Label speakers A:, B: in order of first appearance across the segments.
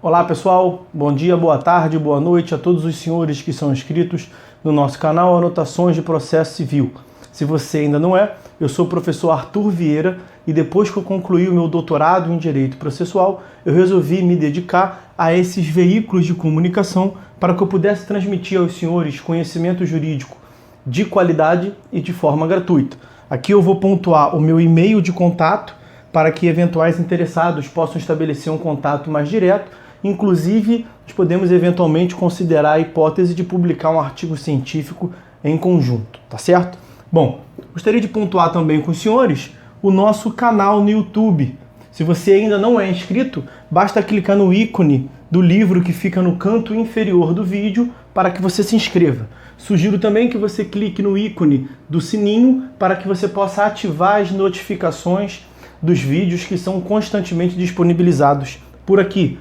A: Olá pessoal, bom dia, boa tarde, boa noite a todos os senhores que são inscritos no nosso canal Anotações de Processo Civil. Se você ainda não é, eu sou o professor Arthur Vieira e depois que eu concluí o meu doutorado em Direito Processual, eu resolvi me dedicar a esses veículos de comunicação para que eu pudesse transmitir aos senhores conhecimento jurídico de qualidade e de forma gratuita. Aqui eu vou pontuar o meu e-mail de contato para que eventuais interessados possam estabelecer um contato mais direto. Inclusive, nós podemos eventualmente considerar a hipótese de publicar um artigo científico em conjunto, tá certo? Bom, gostaria de pontuar também com os senhores o nosso canal no YouTube. Se você ainda não é inscrito, basta clicar no ícone do livro que fica no canto inferior do vídeo para que você se inscreva. Sugiro também que você clique no ícone do sininho para que você possa ativar as notificações dos vídeos que são constantemente disponibilizados por aqui.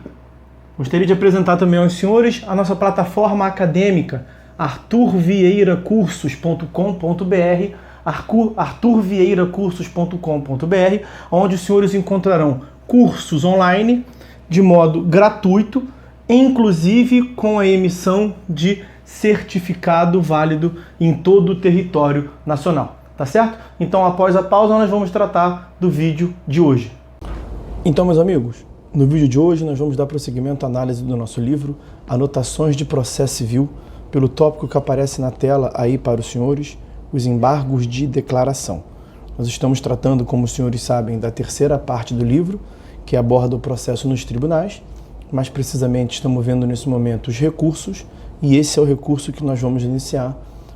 A: Gostaria de apresentar também aos senhores a nossa plataforma acadêmica, arturvieiracursos.com.br, arturvieiracursos.com.br, onde os senhores encontrarão cursos online de modo gratuito, inclusive com a emissão de certificado válido em todo o território nacional. Tá certo? Então, após a pausa, nós vamos tratar do vídeo de hoje. Então, meus amigos, no vídeo de hoje nós vamos dar prosseguimento à análise do nosso livro Anotações de Processo Civil, pelo tópico que aparece na tela aí para os senhores, os embargos de declaração. Nós estamos tratando, como os senhores sabem, da terceira parte do livro, que aborda o processo nos tribunais. Mais precisamente, estamos vendo nesse momento os recursos, e esse é o recurso que nós vamos iniciar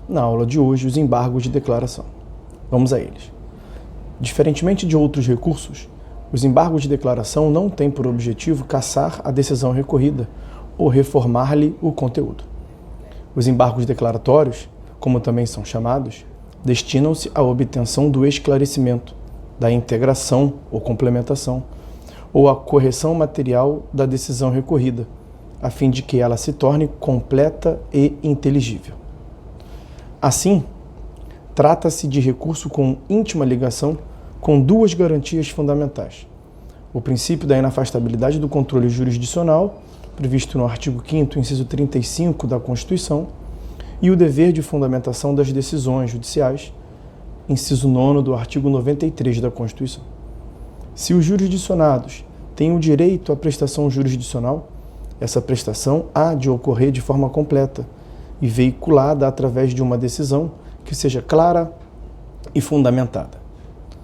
A: na aula de hoje, os embargos de declaração. Vamos a eles. Diferentemente de outros recursos, os embargos de declaração não têm por objetivo cassar a decisão recorrida ou reformar-lhe o conteúdo. Os embargos declaratórios, como também são chamados, destinam-se à obtenção do esclarecimento, da integração ou complementação, ou à correção material da decisão recorrida, a fim de que ela se torne completa e inteligível. Assim, trata-se de recurso com íntima ligação com duas garantias fundamentais: o princípio da inafastabilidade do controle jurisdicional, previsto no artigo 5º, inciso 35 da Constituição, e o dever de fundamentação das decisões judiciais, inciso 9º do artigo 93 da Constituição. Se os jurisdicionados têm o direito à prestação jurisdicional, essa prestação há de ocorrer de forma completa e veiculada através de uma decisão que seja clara e fundamentada,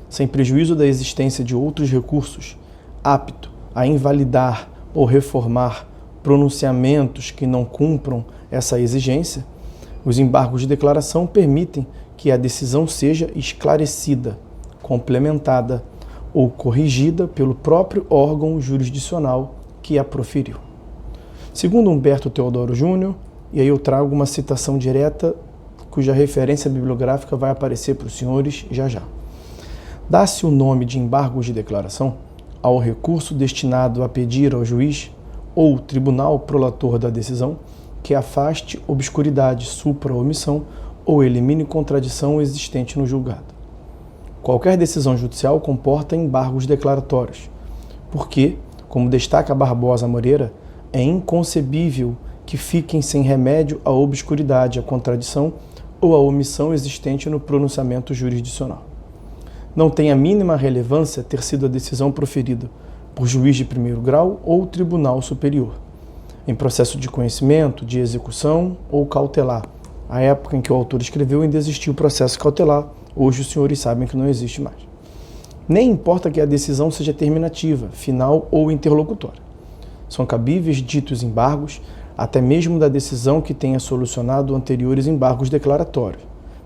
A: sem prejuízo da existência de outros recursos, apto a invalidar ou reformar pronunciamentos que não cumpram essa exigência. Os embargos de declaração permitem que a decisão seja esclarecida, complementada ou corrigida pelo próprio órgão jurisdicional que a proferiu. Segundo Humberto Teodoro Júnior, e aí eu trago uma citação direta cuja referência bibliográfica vai aparecer para os senhores já já. Dá-se o nome de embargos de declaração ao recurso destinado a pedir ao juiz ou tribunal prolator da decisão que afaste obscuridade, supra-omissão ou elimine contradição existente no julgado. Qualquer decisão judicial comporta embargos declaratórios, porque, como destaca Barbosa Moreira, é inconcebível que fiquem sem remédio a obscuridade, a contradição ou a omissão existente no pronunciamento jurisdicional. Não tem a mínima relevância ter sido a decisão proferida por juiz de primeiro grau ou tribunal superior, em processo de conhecimento, de execução ou cautelar. A época em que o autor escreveu ainda existia o processo cautelar, hoje os senhores sabem que não existe mais. Nem importa que a decisão seja terminativa, final ou interlocutória. São cabíveis ditos embargos, até mesmo da decisão que tenha solucionado anteriores embargos declaratórios,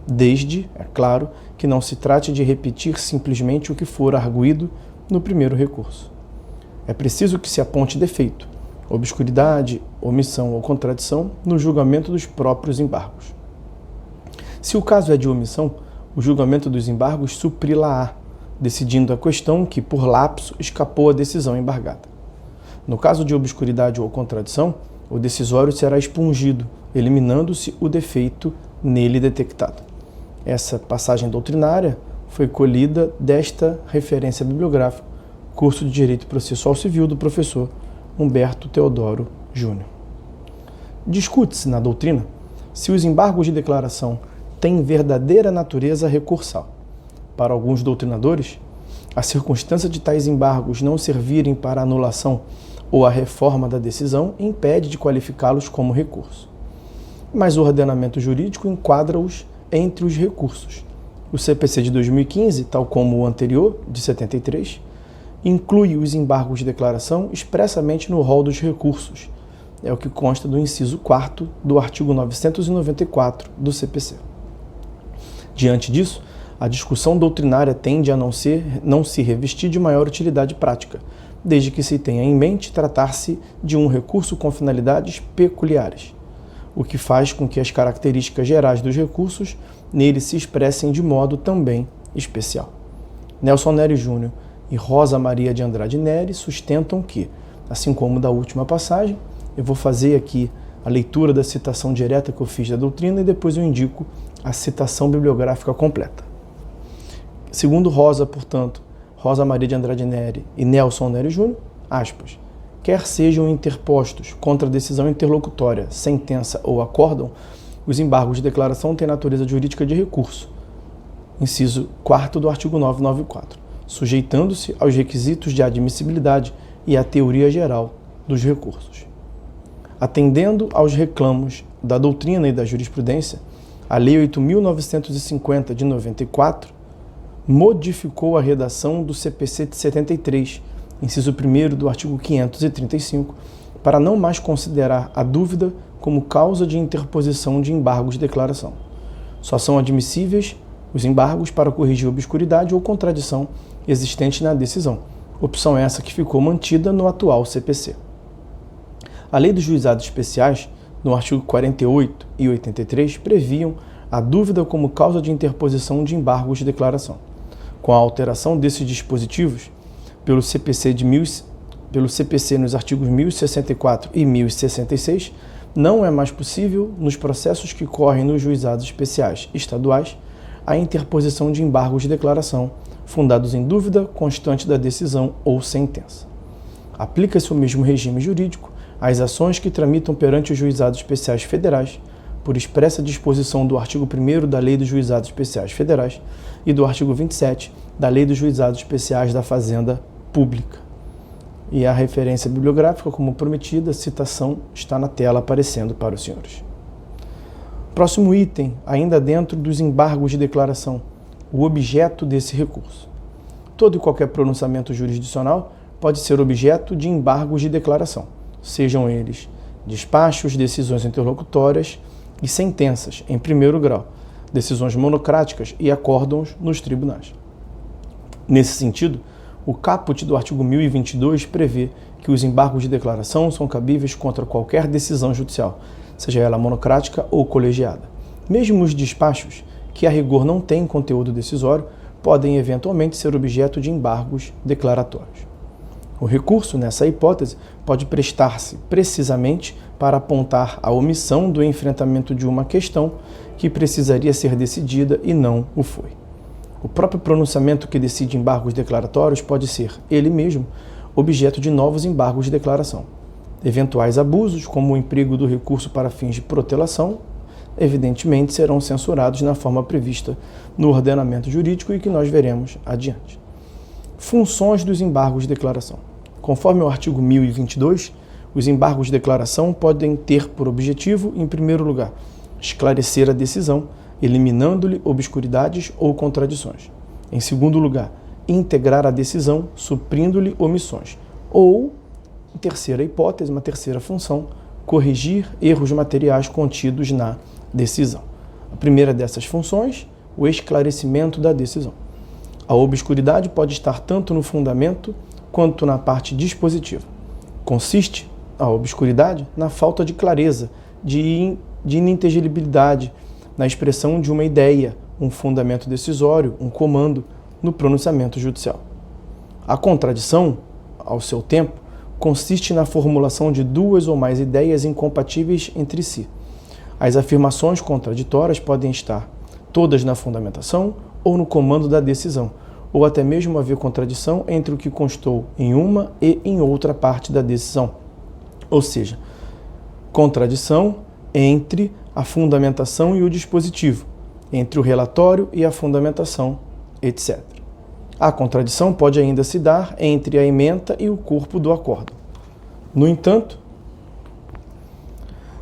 A: desde, é claro, que não se trate de repetir simplesmente o que for arguido no primeiro recurso. É preciso que se aponte defeito, obscuridade, omissão ou contradição no julgamento dos próprios embargos. Se o caso é de omissão, o julgamento dos embargos supri-la-á, decidindo a questão que, por lapso, escapou à decisão embargada. No caso de obscuridade ou contradição, o decisório será expungido, eliminando-se o defeito nele detectado. Essa passagem doutrinária foi colhida desta referência bibliográfica, curso de Direito Processual Civil do professor Humberto Teodoro Júnior. Discute-se na doutrina se os embargos de declaração têm verdadeira natureza recursal. Para alguns doutrinadores, a circunstância de tais embargos não servirem para a anulação ou a reforma da decisão impede de qualificá-los como recurso. Mas o ordenamento jurídico enquadra-os entre os recursos. O CPC de 2015, tal como o anterior, de 73, inclui os embargos de declaração expressamente no rol dos recursos. É o que consta do inciso 4º do artigo 994 do CPC. Diante disso, a discussão doutrinária tende a não se revestir de maior utilidade prática, desde que se tenha em mente tratar-se de um recurso com finalidades peculiares, o que faz com que as características gerais dos recursos nele se expressem de modo também especial. Nelson Nery Júnior e Rosa Maria de Andrade Nery sustentam que, assim como da última passagem, eu vou fazer aqui a leitura da citação direta que eu fiz da doutrina e depois eu indico a citação bibliográfica completa. Segundo Rosa, portanto, Rosa Maria de Andrade Nery e Nelson Nery Júnior, aspas, quer sejam interpostos contra a decisão interlocutória, sentença ou acórdão, os embargos de declaração têm natureza jurídica de recurso. Inciso 4º do artigo 994, sujeitando-se aos requisitos de admissibilidade e à teoria geral dos recursos. Atendendo aos reclamos da doutrina e da jurisprudência, a Lei 8.950 de 94 modificou a redação do CPC de 73, inciso 1º do artigo 535, para não mais considerar a dúvida como causa de interposição de embargos de declaração. Só são admissíveis os embargos para corrigir obscuridade ou contradição existente na decisão, opção essa que ficou mantida no atual CPC. A Lei dos Juizados Especiais, no artigo 48 e 83, previam a dúvida como causa de interposição de embargos de declaração. Com a alteração desses dispositivos, pelo CPC nos artigos 1064 e 1066, não é mais possível, nos processos que correm nos juizados especiais estaduais, a interposição de embargos de declaração, fundados em dúvida constante da decisão ou sentença. Aplica-se o mesmo regime jurídico às ações que tramitam perante os juizados especiais federais, por expressa disposição do artigo 1º da Lei dos Juizados Especiais Federais e do artigo 27 da Lei dos Juizados Especiais da Fazenda Pública. E a referência bibliográfica, como prometida, a citação está na tela aparecendo para os senhores. Próximo item, ainda dentro dos embargos de declaração, o objeto desse recurso. Todo e qualquer pronunciamento jurisdicional pode ser objeto de embargos de declaração, sejam eles despachos, decisões interlocutórias e sentenças em primeiro grau, decisões monocráticas e acórdãos nos tribunais. Nesse sentido, o caput do artigo 1022 prevê que os embargos de declaração são cabíveis contra qualquer decisão judicial, seja ela monocrática ou colegiada. Mesmo os despachos, que a rigor não têm conteúdo decisório, podem eventualmente ser objeto de embargos declaratórios. O recurso, nessa hipótese, pode prestar-se precisamente para apontar a omissão do enfrentamento de uma questão que precisaria ser decidida e não o foi. O próprio pronunciamento que decide embargos declaratórios pode ser, ele mesmo, objeto de novos embargos de declaração. Eventuais abusos, como o emprego do recurso para fins de protelação, evidentemente serão censurados na forma prevista no ordenamento jurídico e que nós veremos adiante. Funções dos embargos de declaração. Conforme o artigo 1022, os embargos de declaração podem ter por objetivo, em primeiro lugar, esclarecer a decisão, eliminando-lhe obscuridades ou contradições. Em segundo lugar, integrar a decisão, suprindo-lhe omissões. Ou, em terceira hipótese, uma terceira função, corrigir erros materiais contidos na decisão. A primeira dessas funções, o esclarecimento da decisão. A obscuridade pode estar tanto no fundamento quanto na parte dispositiva. Consiste, a obscuridade, na falta de clareza, de ininteligibilidade, na expressão de uma ideia, um fundamento decisório, um comando, no pronunciamento judicial. A contradição, ao seu tempo, consiste na formulação de duas ou mais ideias incompatíveis entre si. As afirmações contraditórias podem estar todas na fundamentação ou no comando da decisão, ou até mesmo haver contradição entre o que constou em uma e em outra parte da decisão. Ou seja, contradição entre a fundamentação e o dispositivo, entre o relatório e a fundamentação, etc. A contradição pode ainda se dar entre a ementa e o corpo do acórdão. No entanto,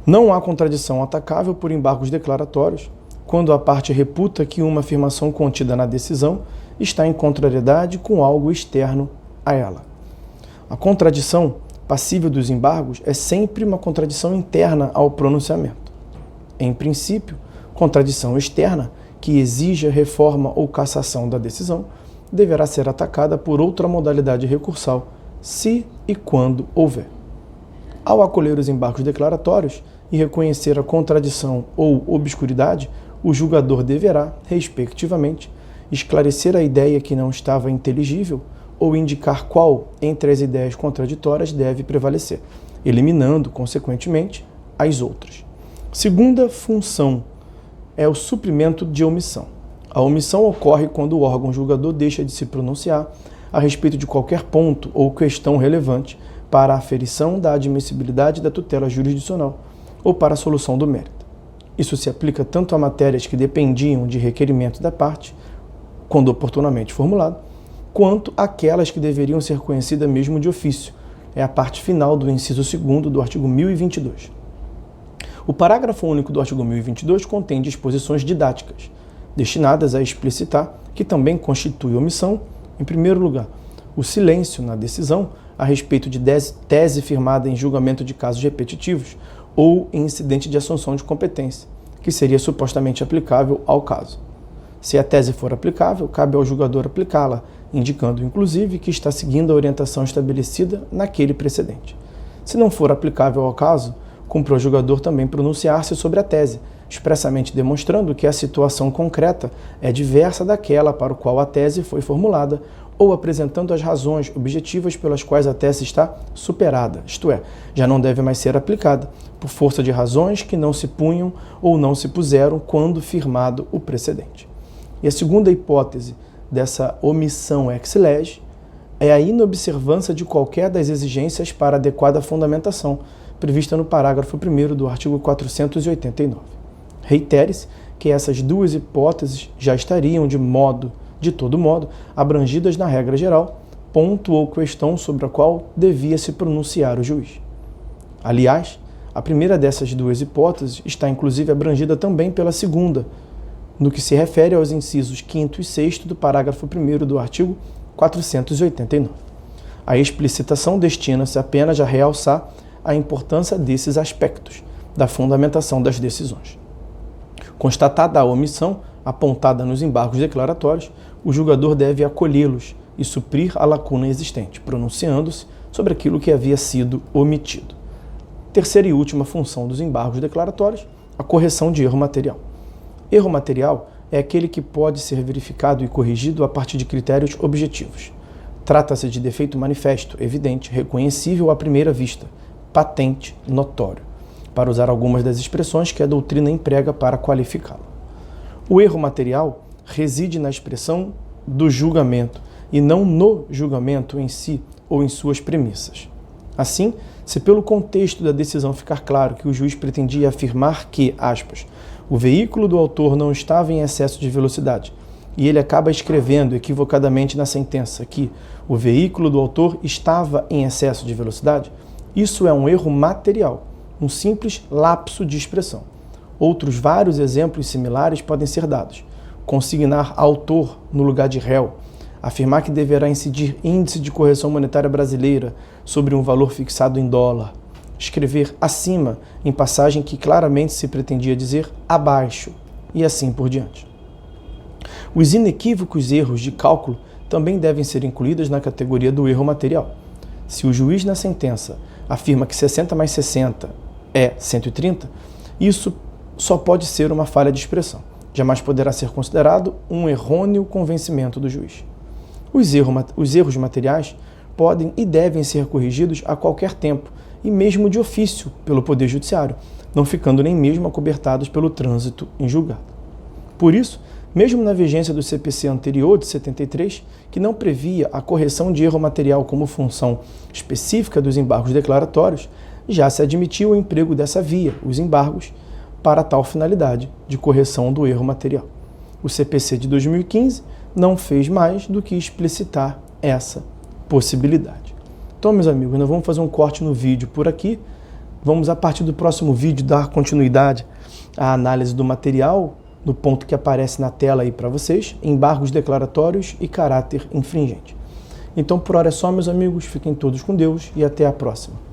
A: não há contradição atacável por embargos declaratórios quando a parte reputa que uma afirmação contida na decisão está em contrariedade com algo externo a ela. A contradição passível dos embargos é sempre uma contradição interna ao pronunciamento. Em princípio, contradição externa, que exija reforma ou cassação da decisão, deverá ser atacada por outra modalidade recursal, se e quando houver. Ao acolher os embargos declaratórios e reconhecer a contradição ou obscuridade, o julgador deverá, respectivamente, esclarecer a ideia que não estava inteligível ou indicar qual entre as ideias contraditórias deve prevalecer, eliminando, consequentemente, as outras. Segunda função é o suprimento de omissão. A omissão ocorre quando o órgão julgador deixa de se pronunciar a respeito de qualquer ponto ou questão relevante para a aferição da admissibilidade da tutela jurisdicional ou para a solução do mérito. Isso se aplica tanto a matérias que dependiam de requerimento da parte, quando oportunamente formulado, quanto aquelas que deveriam ser conhecidas mesmo de ofício. É a parte final do inciso 2º do artigo 1022. O parágrafo único do artigo 1022 contém disposições didáticas, destinadas a explicitar que também constitui omissão, em primeiro lugar, o silêncio na decisão a respeito de tese firmada em julgamento de casos repetitivos ou em incidente de assunção de competência, que seria supostamente aplicável ao caso. Se a tese for aplicável, cabe ao julgador aplicá-la, indicando, inclusive, que está seguindo a orientação estabelecida naquele precedente. Se não for aplicável ao caso, cumpre ao julgador também pronunciar-se sobre a tese, expressamente demonstrando que a situação concreta é diversa daquela para a qual a tese foi formulada, ou apresentando as razões objetivas pelas quais a tese está superada, isto é, já não deve mais ser aplicada, por força de razões que não se punham ou não se puseram quando firmado o precedente. E a segunda hipótese dessa omissão ex lege é a inobservância de qualquer das exigências para adequada fundamentação, prevista no parágrafo 1º do artigo 489. Reitere-se que essas duas hipóteses já estariam, de todo modo, abrangidas na regra geral, ponto ou questão sobre a qual devia se pronunciar o juiz. Aliás, a primeira dessas duas hipóteses está inclusive abrangida também pela segunda, no que se refere aos incisos 5º e 6º do parágrafo 1º do artigo 489. A explicitação destina-se apenas a realçar a importância desses aspectos da fundamentação das decisões. Constatada a omissão apontada nos embargos declaratórios, o julgador deve acolhê-los e suprir a lacuna existente, pronunciando-se sobre aquilo que havia sido omitido. Terceira e última função dos embargos declaratórios, a correção de erro material. Erro material é aquele que pode ser verificado e corrigido a partir de critérios objetivos. Trata-se de defeito manifesto, evidente, reconhecível à primeira vista, patente, notório, para usar algumas das expressões que a doutrina emprega para qualificá-lo. O erro material reside na expressão do julgamento e não no julgamento em si ou em suas premissas. Assim, se pelo contexto da decisão ficar claro que o juiz pretendia afirmar que, aspas, o veículo do autor não estava em excesso de velocidade, e ele acaba escrevendo equivocadamente na sentença que o veículo do autor estava em excesso de velocidade, isso é um erro material, um simples lapso de expressão. Outros vários exemplos similares podem ser dados. Consignar autor no lugar de réu, afirmar que deverá incidir índice de correção monetária brasileira sobre um valor fixado em dólar, escrever acima em passagem que claramente se pretendia dizer abaixo, e assim por diante. Os inequívocos erros de cálculo também devem ser incluídos na categoria do erro material. Se o juiz na sentença afirma que 60 mais 60 é 130, isso só pode ser uma falha de expressão. Jamais poderá ser considerado um errôneo convencimento do juiz. Os erros materiais podem e devem ser corrigidos a qualquer tempo, e mesmo de ofício pelo Poder Judiciário, não ficando nem mesmo acobertados pelo trânsito em julgado. Por isso, mesmo na vigência do CPC anterior de 73, que não previa a correção de erro material como função específica dos embargos declaratórios, já se admitiu o emprego dessa via, os embargos, para tal finalidade de correção do erro material. O CPC de 2015 não fez mais do que explicitar essa possibilidade. Então, meus amigos, nós vamos fazer um corte no vídeo por aqui. Vamos, a partir do próximo vídeo, dar continuidade à análise do material, no ponto que aparece na tela aí para vocês, embargos declaratórios e caráter infringente. Então, por hora é só, meus amigos. Fiquem todos com Deus e até a próxima.